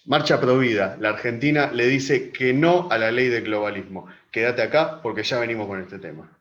Marcha Provida, la Argentina le dice que no a la ley del globalismo. Quédate acá porque ya venimos con este tema.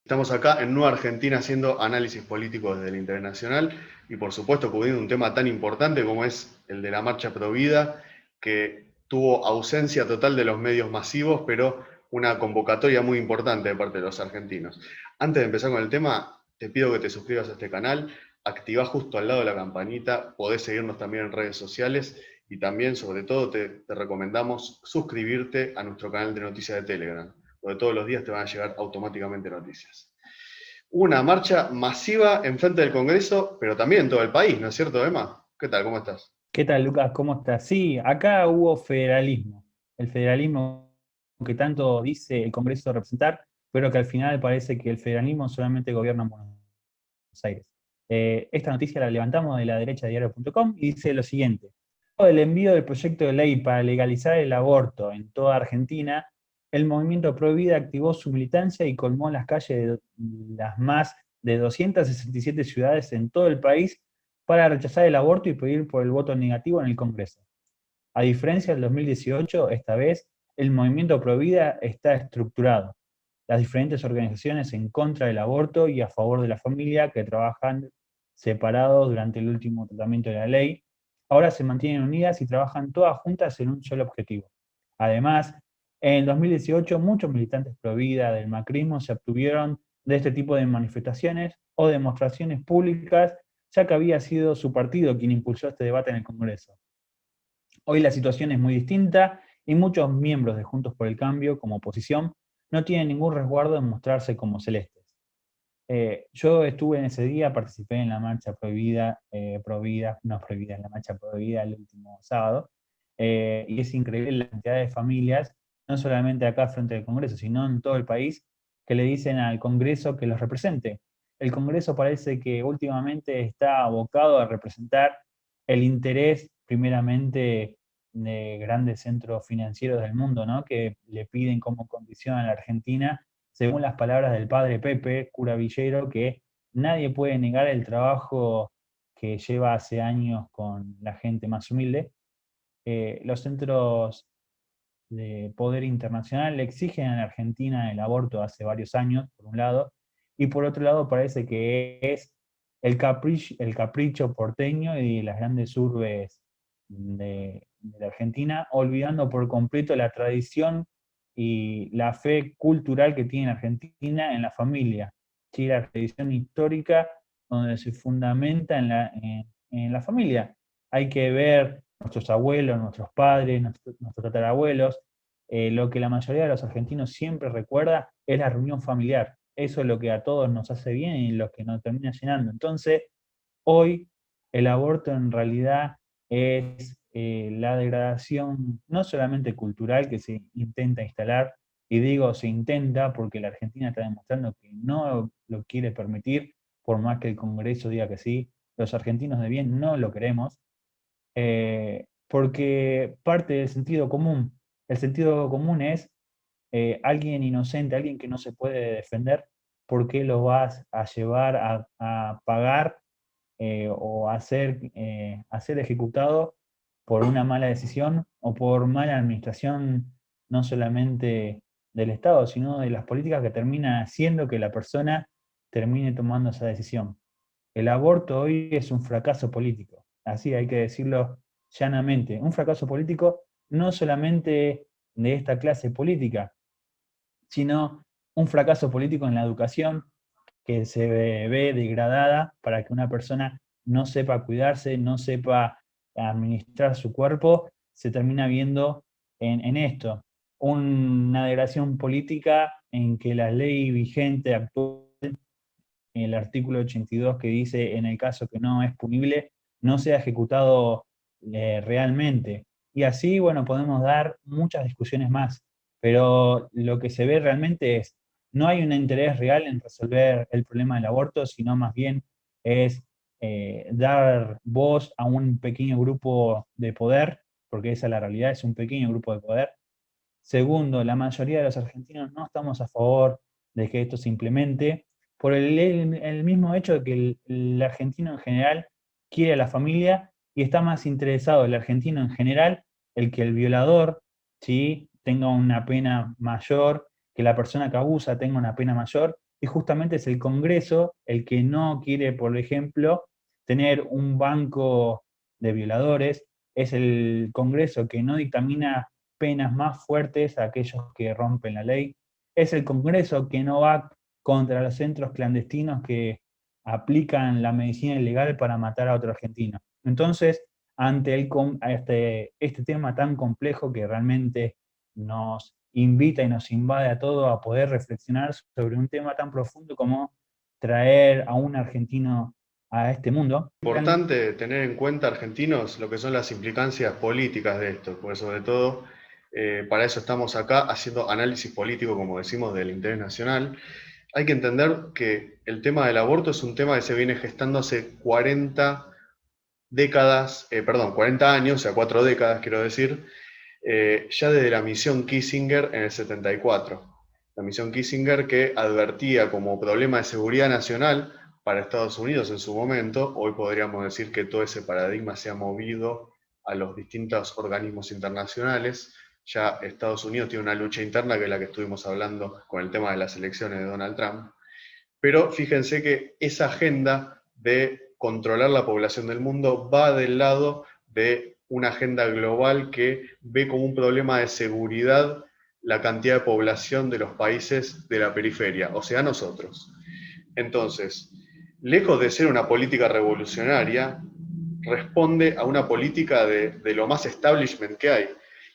Estamos acá en Nueva Argentina haciendo análisis político desde el internacional y por supuesto cubriendo un tema tan importante como es el de la Marcha Provida, que tuvo ausencia total de los medios masivos, pero una convocatoria muy importante de parte de los argentinos. Antes de empezar con el tema, te pido que te suscribas a este canal, activá justo al lado de la campanita, podés seguirnos también en redes sociales y también, sobre todo, te recomendamos suscribirte a nuestro canal de noticias de Telegram, donde todos los días te van a llegar automáticamente noticias. Hubo una marcha masiva enfrente del Congreso, pero también en todo el país, ¿no es cierto, Emma? ¿Qué tal? ¿Cómo estás? ¿Qué tal, Lucas? ¿Cómo estás? Sí, acá hubo federalismo. El federalismo que tanto dice el Congreso representar, pero que al final parece que el federalismo solamente gobierna en Buenos Aires. Esta noticia la levantamos de la derecha de diario.com y dice lo siguiente. Luego del envío del proyecto de ley para legalizar el aborto en toda Argentina, el movimiento Pro Vida activó su militancia y colmó las calles de las más de 267 ciudades en todo el país para rechazar el aborto y pedir por el voto negativo en el Congreso. A diferencia del 2018, esta vez el movimiento Pro Vida está estructurado. Las diferentes organizaciones en contra del aborto y a favor de la familia que trabajan separados durante el último tratamiento de la ley, ahora se mantienen unidas y trabajan todas juntas en un solo objetivo. Además, en 2018 muchos militantes pro vida del macrismo se abstuvieron de este tipo de manifestaciones o demostraciones públicas, ya que había sido su partido quien impulsó este debate en el Congreso. Hoy la situación es muy distinta y muchos miembros de Juntos por el Cambio, como oposición, no tienen ningún resguardo en mostrarse como celestes. Yo estuve en ese día, participé en la marcha prohibida, no prohibida, en la marcha prohibida el último sábado, y es increíble la cantidad de familias, no solamente acá frente al Congreso, sino en todo el país, que le dicen al Congreso que los represente. El Congreso parece que últimamente está abocado a representar el interés, primeramente, de grandes centros financieros del mundo, ¿no? Que le piden como condición a la Argentina, según las palabras del padre Pepe, cura Villero, que nadie puede negar el trabajo que lleva hace años con la gente más humilde. Los centros de poder internacional le exigen a la Argentina el aborto hace varios años, por un lado, y por otro lado parece que es el capricho porteño y las grandes urbes de la Argentina, olvidando por completo la tradición y la fe cultural que tiene Argentina en la familia, ¿sí? La tradición histórica donde se fundamenta en la familia. Hay que ver nuestros abuelos, nuestros padres, nuestros tatarabuelos, lo que la mayoría de los argentinos siempre recuerda es la reunión familiar. Eso es lo que a todos nos hace bien y lo que nos termina llenando. Entonces, hoy el aborto en realidad es la degradación no solamente cultural que se intenta instalar, y digo se intenta porque la Argentina está demostrando que no lo quiere permitir, por más que el Congreso diga que sí, los argentinos de bien no lo queremos, porque parte del sentido común. El sentido común es alguien inocente, alguien que no se puede defender, ¿por qué lo vas a llevar a pagar a ser ejecutado por una mala decisión o por mala administración, no solamente del Estado, sino de las políticas que termina haciendo que la persona termine tomando esa decisión? El aborto hoy es un fracaso político, así hay que decirlo llanamente. Un fracaso político no solamente de esta clase política, sino un fracaso político en la educación que se ve degradada para que una persona no sepa cuidarse, no sepa administrar su cuerpo, se termina viendo en esto. Una degradación política en que la ley vigente actual, el artículo 82 que dice en el caso que no es punible, no sea ejecutado realmente. Y así, bueno, podemos dar muchas discusiones más, pero lo que se ve realmente es, no hay un interés real en resolver el problema del aborto, sino más bien es dar voz a un pequeño grupo de poder, porque esa es la realidad, es un pequeño grupo de poder. Segundo, la mayoría de los argentinos no estamos a favor de que esto se implemente, por el mismo hecho de que el argentino en general quiere a la familia y está más interesado el argentino en general, el que el violador, ¿sí?, tenga una pena mayor, que la persona que abusa tenga una pena mayor, y justamente es el Congreso el que no quiere, por ejemplo, tener un banco de violadores, es el Congreso que no dictamina penas más fuertes a aquellos que rompen la ley. Es el Congreso que no va contra los centros clandestinos que aplican la medicina ilegal para matar a otro argentino. Entonces, ante este tema tan complejo que realmente nos invita y nos invade a todos a poder reflexionar sobre un tema tan profundo como traer a un argentino a este mundo. Importante tener en cuenta, argentinos, lo que son las implicancias políticas de esto, porque sobre todo para eso estamos acá haciendo análisis político, como decimos, del interés nacional. Hay que entender que el tema del aborto es un tema que se viene gestando hace 40 años, o sea, 4 décadas, quiero decir, ya desde la misión Kissinger en el 74. La misión Kissinger que advertía como problema de seguridad nacional para Estados Unidos en su momento. Hoy podríamos decir que todo ese paradigma se ha movido a los distintos organismos internacionales. Ya Estados Unidos tiene una lucha interna, que es la que estuvimos hablando con el tema de las elecciones de Donald Trump. Pero fíjense que esa agenda de controlar la población del mundo va del lado de una agenda global que ve como un problema de seguridad la cantidad de población de los países de la periferia, o sea, nosotros. Entonces, lejos de ser una política revolucionaria, responde a una política de lo más establishment que hay.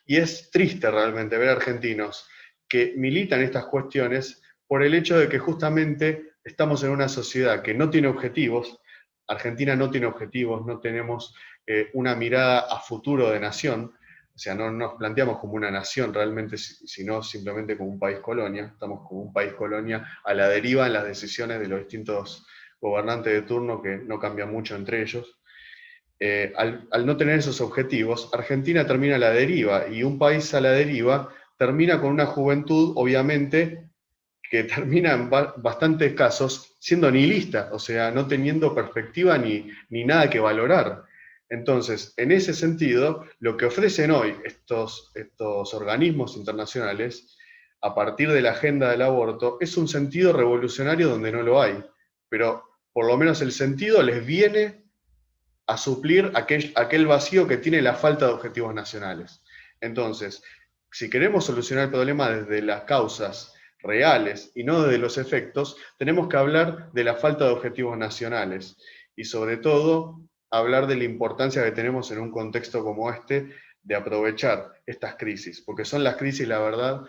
Y es triste realmente ver argentinos que militan estas cuestiones por el hecho de que justamente estamos en una sociedad que no tiene objetivos. Argentina no tiene objetivos, no tenemos una mirada a futuro de nación. O sea, no nos planteamos como una nación realmente, sino simplemente como un país colonia. Estamos como un país colonia a la deriva en las decisiones de los distintos gobernantes de turno, que no cambian mucho entre ellos. Al no tener esos objetivos, Argentina termina a la deriva, y un país a la deriva termina con una juventud, obviamente, que termina en bastantes casos siendo nihilista, o sea, no teniendo perspectiva ni nada que valorar. Entonces, en ese sentido, lo que ofrecen hoy estos organismos internacionales, a partir de la agenda del aborto, es un sentido revolucionario donde no lo hay, pero por lo menos el sentido les viene a suplir aquel vacío que tiene la falta de objetivos nacionales. Entonces, si queremos solucionar el problema desde las causas reales y no desde los efectos, tenemos que hablar de la falta de objetivos nacionales y sobre todo hablar de la importancia que tenemos en un contexto como este de aprovechar estas crisis, porque son las crisis, la verdad,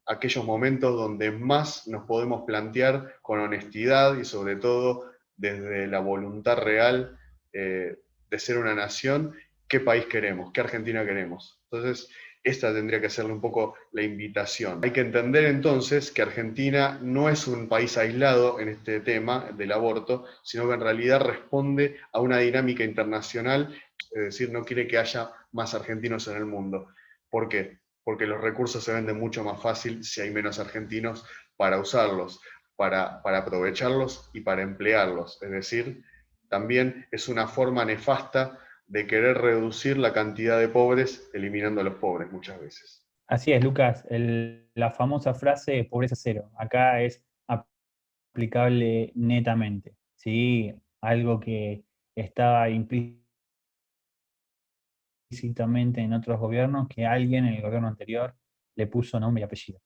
aquellos momentos donde más nos podemos plantear con honestidad y sobre todo desde la voluntad real de ser una nación, qué país queremos, qué Argentina queremos. Entonces, esta tendría que serle un poco la invitación. Hay que entender entonces que Argentina no es un país aislado en este tema del aborto, sino que en realidad responde a una dinámica internacional, es decir, no quiere que haya más argentinos en el mundo. ¿Por qué? Porque los recursos se venden mucho más fácil si hay menos argentinos para usarlos, para aprovecharlos y para emplearlos. Es decir, también es una forma nefasta de querer reducir la cantidad de pobres, eliminando a los pobres muchas veces. Así es, Lucas, la famosa frase pobreza cero, acá es aplicable netamente, ¿sí? Algo que estaba implícitamente en otros gobiernos, que alguien en el gobierno anterior le puso nombre y apellido.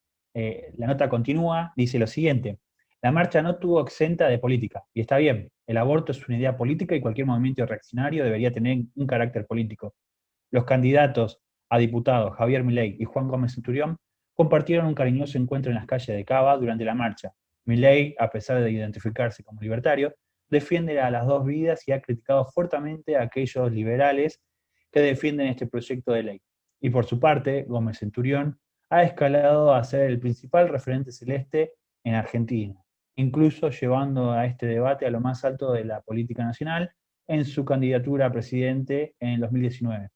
La nota continúa, dice lo siguiente: la marcha no tuvo exenta de política, y está bien, el aborto es una idea política y cualquier movimiento reaccionario debería tener un carácter político. Los candidatos a diputados Javier Milei y Juan Gómez Centurión compartieron un cariñoso encuentro en las calles de Cava durante la marcha. Milei, a pesar de identificarse como libertario, defiende a las dos vidas y ha criticado fuertemente a aquellos liberales que defienden este proyecto de ley. Y por su parte, Gómez Centurión ha escalado a ser el principal referente celeste en Argentina. incluso llevando a este debate a lo más alto de la política nacional en su candidatura a presidente en 2019.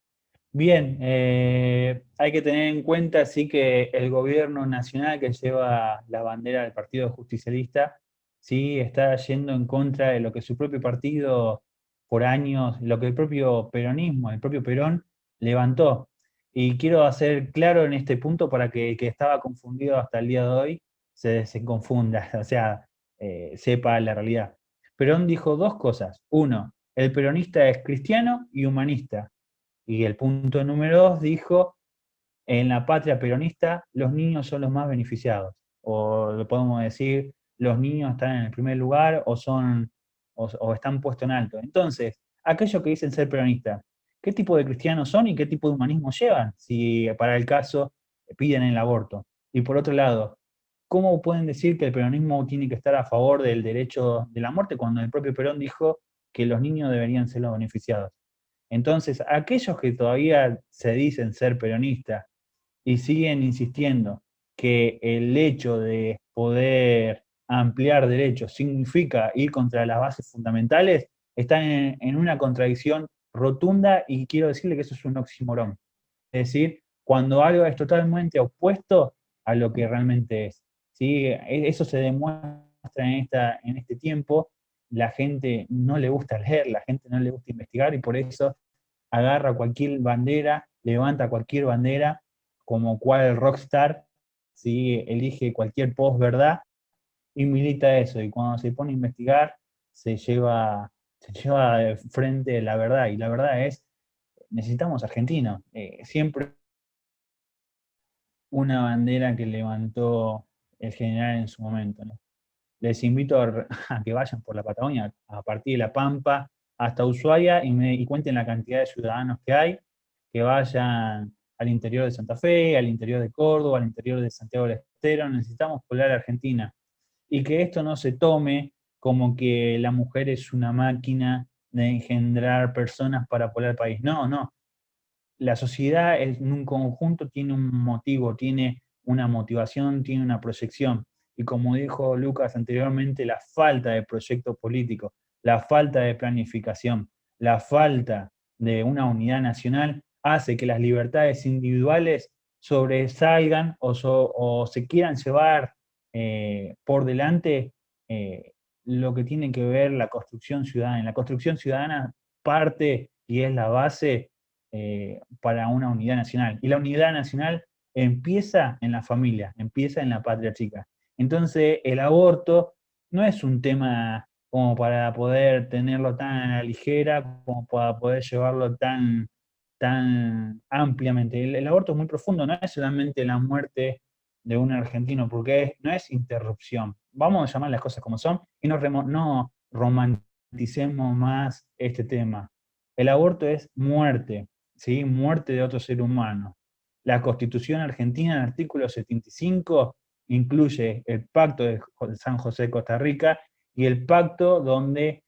Bien, hay que tener en cuenta sí que el gobierno nacional que lleva la bandera del Partido Justicialista sí está yendo en contra de lo que su propio partido por años, lo que el propio peronismo, el propio Perón levantó. Y quiero hacer claro en este punto para que el que estaba confundido hasta el día de hoy se confunda, o sea, sepa la realidad. Perón dijo dos cosas. Uno, el peronista es cristiano y humanista. Y el punto número dos dijo, en la patria peronista los niños son los más beneficiados. O lo podemos decir, los niños están en el primer lugar o están puestos en alto. Entonces, aquellos que dicen ser peronistas, ¿qué tipo de cristianos son y qué tipo de humanismo llevan? Si para el caso piden el aborto. Y por otro lado, ¿cómo pueden decir que el peronismo tiene que estar a favor del derecho de la muerte cuando el propio Perón dijo que los niños deberían ser los beneficiados? Entonces, aquellos que todavía se dicen ser peronistas y siguen insistiendo que el hecho de poder ampliar derechos significa ir contra las bases fundamentales, están en una contradicción rotunda y quiero decirle que eso es un oxímoron. Es decir, cuando algo es totalmente opuesto a lo que realmente es. ¿Sí? Eso se demuestra en este tiempo. La gente no le gusta leer, la gente no le gusta investigar y por eso agarra cualquier bandera, levanta cualquier bandera, como cual rockstar, ¿sí? Elige cualquier post-verdad y milita eso. Y cuando se pone a investigar, se lleva de frente la verdad. Y la verdad es, necesitamos argentinos. Siempre una bandera que levantó el general en su momento, ¿no? Les invito a que vayan por la Patagonia, a partir de La Pampa hasta Ushuaia y cuenten la cantidad de ciudadanos que hay, que vayan al interior de Santa Fe, al interior de Córdoba, al interior de Santiago del Estero. Necesitamos poblar Argentina. Y que esto no se tome como que la mujer es una máquina de engendrar personas para poblar el país. No, no. La sociedad en un conjunto tiene un motivo, tiene una motivación, tiene una proyección. Y como dijo Lucas anteriormente, la falta de proyecto político, la falta de planificación, la falta de una unidad nacional hace que las libertades individuales sobresalgan o se quieran llevar por delante lo que tiene que ver la construcción ciudadana. La construcción ciudadana parte y es la base para una unidad nacional. Y la unidad nacional empieza en la familia, empieza en la patria chica. Entonces, el aborto no es un tema como para poder tenerlo tan a la ligera, como para poder llevarlo tan ampliamente. El aborto es muy profundo, no es solamente la muerte de un argentino, porque no es interrupción. Vamos a llamar las cosas como son y no romanticemos más este tema. El aborto es muerte, ¿sí? Muerte de otro ser humano. La Constitución argentina, en el artículo 75, incluye el Pacto de San José de Costa Rica y el pacto donde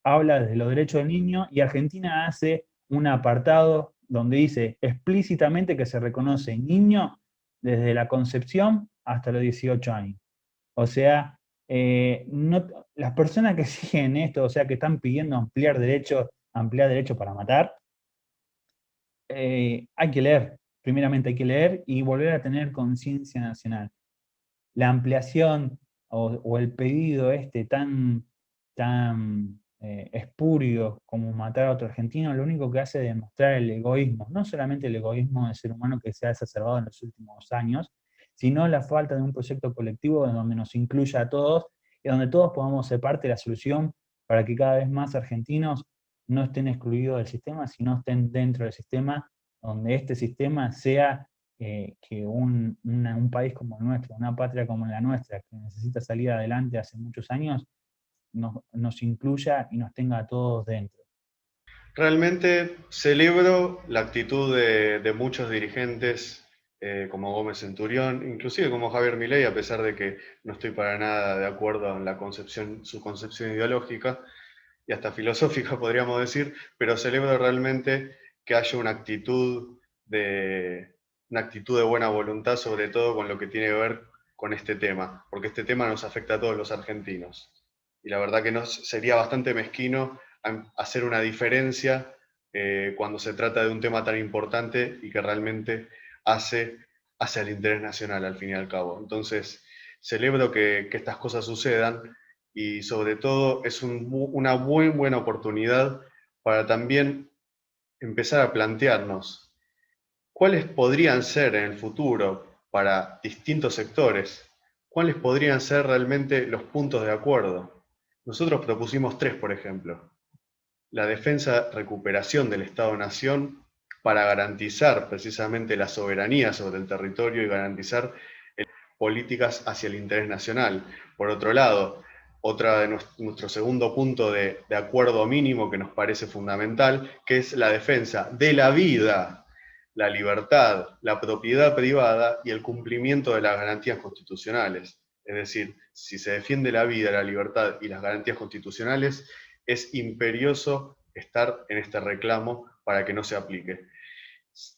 habla de los derechos del niño, y Argentina hace un apartado donde dice explícitamente que se reconoce niño desde la concepción hasta los 18 años. O sea, no, las personas que siguen esto, o sea, que están pidiendo ampliar derechos para matar, hay que leer, primeramente hay que leer y volver a tener conciencia nacional. La ampliación o el pedido este tan espurio como matar a otro argentino, lo único que hace es demostrar el egoísmo, no solamente el egoísmo del ser humano que se ha exacerbado en los últimos años, sino la falta de un proyecto colectivo donde nos incluya a todos y donde todos podamos ser parte de la solución para que cada vez más argentinos no estén excluidos del sistema, sino estén dentro del sistema, donde este sistema sea que un país como el nuestro, una patria como la nuestra, que necesita salir adelante hace muchos años, nos incluya y nos tenga a todos dentro. Realmente celebro la actitud de muchos dirigentes, como Gómez Centurión, inclusive como Javier Milei, a pesar de que no estoy para nada de acuerdo en su concepción ideológica y hasta filosófica, podríamos decir, pero celebro realmente que haya una actitud de buena voluntad, sobre todo con lo que tiene que ver con este tema, porque este tema nos afecta a todos los argentinos. Y la verdad que sería bastante mezquino hacer una diferencia cuando se trata de un tema tan importante y que realmente hace al interés nacional al fin y al cabo. Entonces, celebro que estas cosas sucedan y sobre todo es una buena oportunidad para también empezar a plantearnos cuáles podrían ser en el futuro para distintos sectores, cuáles podrían ser realmente los puntos de acuerdo. Nosotros propusimos tres, por ejemplo. La defensa, recuperación del Estado-Nación para garantizar precisamente la soberanía sobre el territorio y garantizar políticas hacia el interés nacional. Por otro lado, otra de nuestro segundo punto de acuerdo mínimo que nos parece fundamental, que es la defensa de la vida, la libertad, la propiedad privada y el cumplimiento de las garantías constitucionales. Es decir, si se defiende la vida, la libertad y las garantías constitucionales, es imperioso estar en este reclamo para que no se aplique.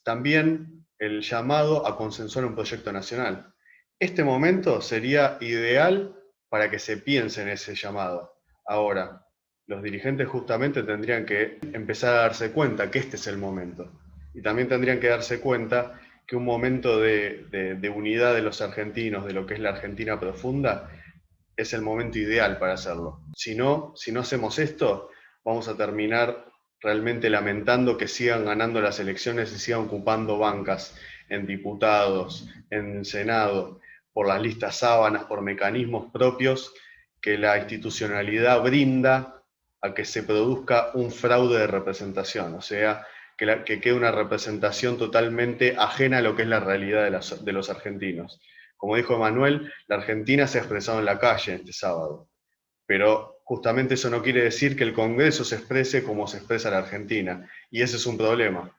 También el llamado a consensuar un proyecto nacional. Este momento sería ideal para que se piense en ese llamado. Ahora, los dirigentes justamente tendrían que empezar a darse cuenta que este es el momento. Y también tendrían que darse cuenta que un momento de unidad de los argentinos, de lo que es la Argentina profunda, es el momento ideal para hacerlo. Si no hacemos esto, vamos a terminar realmente lamentando que sigan ganando las elecciones y sigan ocupando bancas en diputados, en el Senado, por las listas sábanas, por mecanismos propios que la institucionalidad brinda a que se produzca un fraude de representación, o sea, que quede una representación totalmente ajena a lo que es la realidad de los argentinos. Como dijo Manuel, la Argentina se ha expresado en la calle este sábado, pero justamente eso no quiere decir que el Congreso se exprese como se expresa la Argentina, y ese es un problema.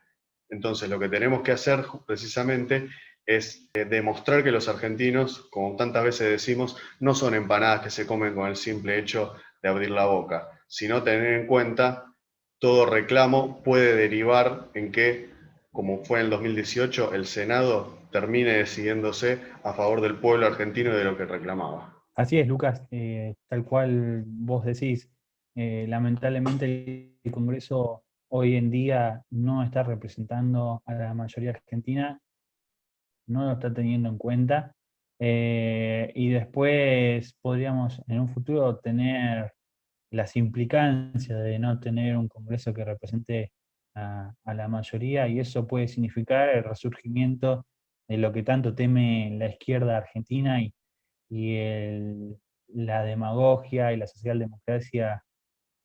Entonces, lo que tenemos que hacer precisamente es demostrar que los argentinos, como tantas veces decimos, no son empanadas que se comen con el simple hecho de abrir la boca, sino tener en cuenta todo reclamo puede derivar en que, como fue en el 2018, el Senado termine decidiéndose a favor del pueblo argentino y de lo que reclamaba. Así es, Lucas, tal cual vos decís, lamentablemente el Congreso hoy en día no está representando a la mayoría argentina, no lo está teniendo en cuenta, y después podríamos en un futuro tener las implicancias de no tener un Congreso que represente a la mayoría, y eso puede significar el resurgimiento de lo que tanto teme la izquierda argentina y la demagogia y la socialdemocracia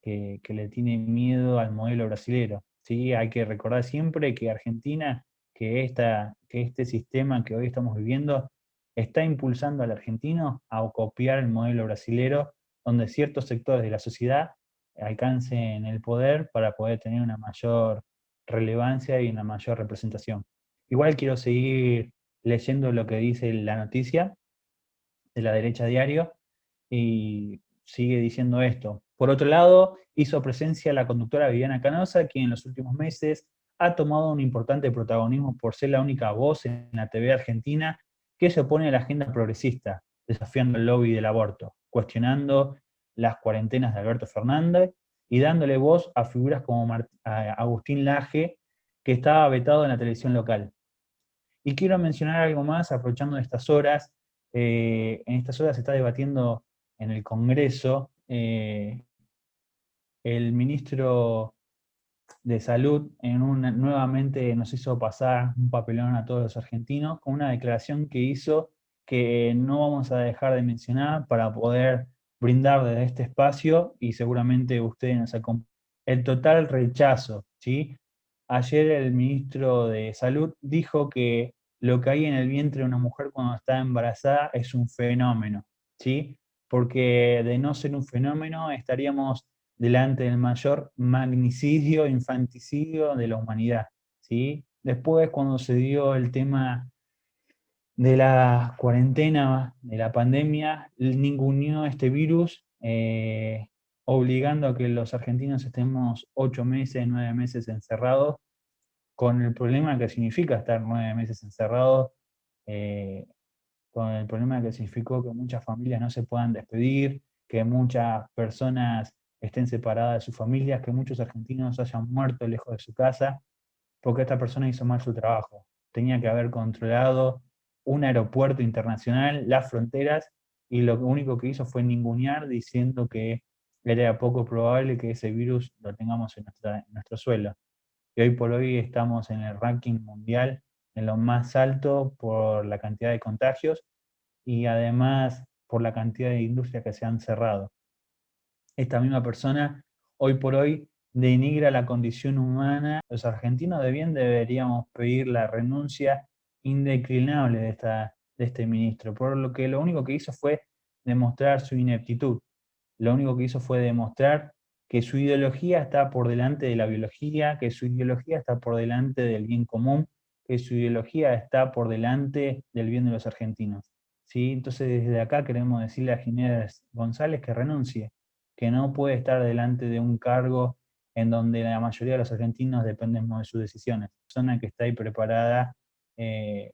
que le tiene miedo al modelo brasilero. ¿Sí? Hay que recordar siempre que Argentina, que este sistema que hoy estamos viviendo, está impulsando al argentino a copiar el modelo brasilero, donde ciertos sectores de la sociedad alcancen el poder para poder tener una mayor relevancia y una mayor representación. Igual quiero seguir leyendo lo que dice la noticia de la derecha diario, y sigue diciendo esto. Por otro lado, hizo presencia la conductora Viviana Canosa, quien en los últimos meses ha tomado un importante protagonismo por ser la única voz en la TV argentina que se opone a la agenda progresista, desafiando el lobby del aborto, cuestionando las cuarentenas de Alberto Fernández y dándole voz a figuras como a Agustín Laje, que estaba vetado en la televisión local. Y quiero mencionar algo más, aprovechando estas horas. En estas horas se está debatiendo en el Congreso. El ministro de Salud nuevamente nos hizo pasar un papelón a todos los argentinos con una declaración que hizo que no vamos a dejar de mencionar para poder brindar desde este espacio, y seguramente ustedes nos acompañan. El total rechazo, ¿sí? Ayer el ministro de Salud dijo que lo que hay en el vientre de una mujer cuando está embarazada es un fenómeno, ¿sí? Porque de no ser un fenómeno estaríamos delante del mayor magnicidio, infanticidio de la humanidad, ¿sí? Después, cuando se dio el tema de la cuarentena, de la pandemia, ninguneó este virus, obligando a que los argentinos estemos 8 meses, 9 meses encerrados, con el problema que significa estar 9 meses encerrados, con el problema que significó que muchas familias no se puedan despedir, que muchas personas estén separadas de sus familias, que muchos argentinos hayan muerto lejos de su casa, porque esta persona hizo mal su trabajo. Tenía que haber controlado un aeropuerto internacional, las fronteras, y lo único que hizo fue ningunear diciendo que era poco probable que ese virus lo tengamos en nuestro suelo. Y hoy por hoy estamos en el ranking mundial en lo más alto por la cantidad de contagios y además por la cantidad de industrias que se han cerrado. Esta misma persona hoy por hoy denigra la condición humana. Los argentinos de bien deberíamos pedir la renuncia indeclinable de este ministro, por lo que lo único que hizo fue demostrar su ineptitud. Lo único que hizo fue demostrar que su ideología está por delante de la biología, que su ideología está por delante del bien común, que su ideología está por delante del bien de los argentinos. ¿Sí? Entonces desde acá queremos decirle a Ginés González que renuncie, que no puede estar delante de un cargo en donde la mayoría de los argentinos dependemos de sus decisiones. La persona que está ahí preparada, que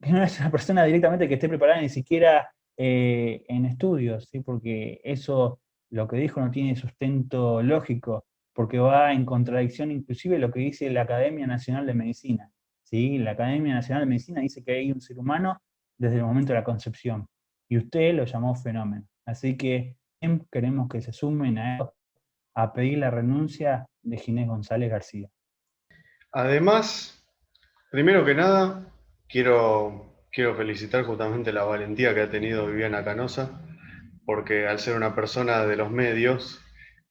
no es una persona directamente que esté preparada ni siquiera en estudios, ¿sí? Porque eso, lo que dijo no tiene sustento lógico, porque va en contradicción inclusive lo que dice la Academia Nacional de Medicina. ¿Sí? La Academia Nacional de Medicina dice que hay un ser humano desde el momento de la concepción, y usted lo llamó fenómeno. Así que queremos que se sumen a pedir la renuncia de Ginés González García. Además, primero que nada, quiero felicitar justamente la valentía que ha tenido Viviana Canosa, porque al ser una persona de los medios,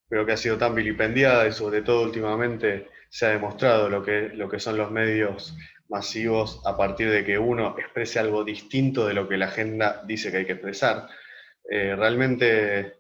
pero que ha sido tan vilipendiada y sobre todo últimamente se ha demostrado lo que son los medios masivos a partir de que uno exprese algo distinto de lo que la agenda dice que hay que expresar. Realmente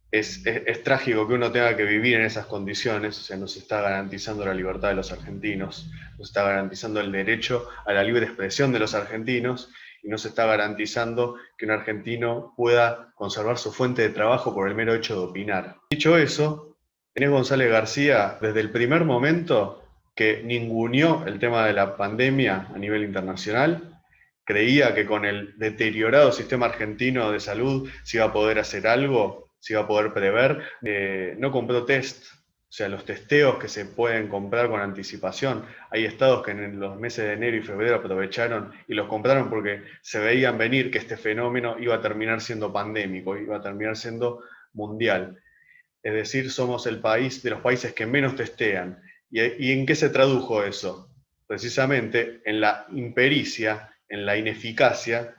es trágico que uno tenga que vivir en esas condiciones, o sea, no se está garantizando la libertad de los argentinos, no se está garantizando el derecho a la libre expresión de los argentinos y no se está garantizando que un argentino pueda conservar su fuente de trabajo por el mero hecho de opinar. Dicho eso, Inés González García, desde el primer momento que ninguneó el tema de la pandemia a nivel internacional, creía que con el deteriorado sistema argentino de salud se iba a poder hacer algo, se iba a poder prever. No compró test, o sea, los testeos que se pueden comprar con anticipación. Hay estados que en los meses de enero y febrero aprovecharon y los compraron porque se veían venir que este fenómeno iba a terminar siendo pandémico, iba a terminar siendo mundial. Es decir, somos el país de los países que menos testean. ¿Y en qué se tradujo eso? Precisamente en la impericia, en la ineficacia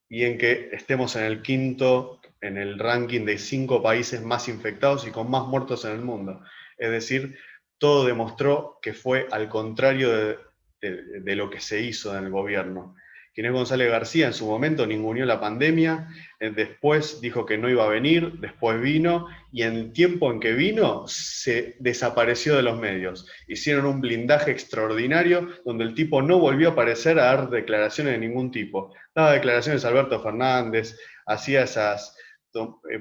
y en que estemos en el quinto, en el ranking de 5 países más infectados y con más muertos en el mundo. Es decir, todo demostró que fue al contrario de lo que se hizo en el gobierno. Ginés González García en su momento ninguneó la pandemia, después dijo que no iba a venir, después vino, y en el tiempo en que vino se desapareció de los medios. Hicieron un blindaje extraordinario donde el tipo no volvió a aparecer a dar declaraciones de ningún tipo. Daba declaraciones a Alberto Fernández,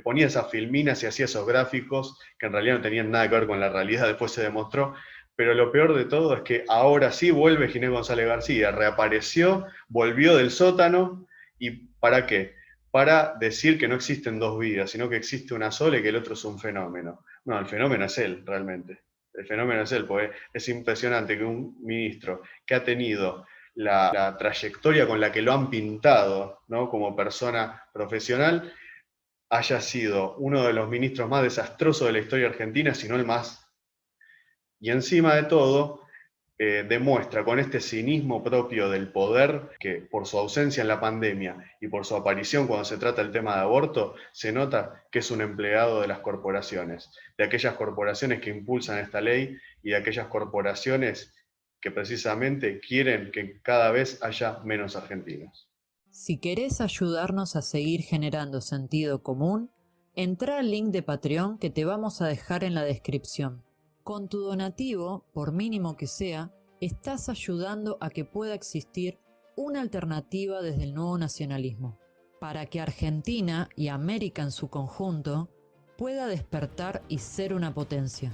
ponía esas filminas y hacía esos gráficos que en realidad no tenían nada que ver con la realidad, después se demostró. Pero lo peor de todo es que ahora sí vuelve Ginés González García, reapareció, volvió del sótano, ¿y para qué? Para decir que no existen dos vidas, sino que existe una sola y que el otro es un fenómeno. No, el fenómeno es él, realmente. El fenómeno es él, porque es impresionante que un ministro que ha tenido la trayectoria con la que lo han pintado, ¿no?, como persona profesional, haya sido uno de los ministros más desastrosos de la historia argentina, si no el más. Y encima de todo, demuestra con este cinismo propio del poder que por su ausencia en la pandemia y por su aparición cuando se trata el tema de aborto, se nota que es un empleado de las corporaciones, de aquellas corporaciones que impulsan esta ley y de aquellas corporaciones que precisamente quieren que cada vez haya menos argentinos. Si querés ayudarnos a seguir generando sentido común, entra al link de Patreon que te vamos a dejar en la descripción. Con tu donativo, por mínimo que sea, estás ayudando a que pueda existir una alternativa desde el nuevo nacionalismo, para que Argentina y América en su conjunto pueda despertar y ser una potencia.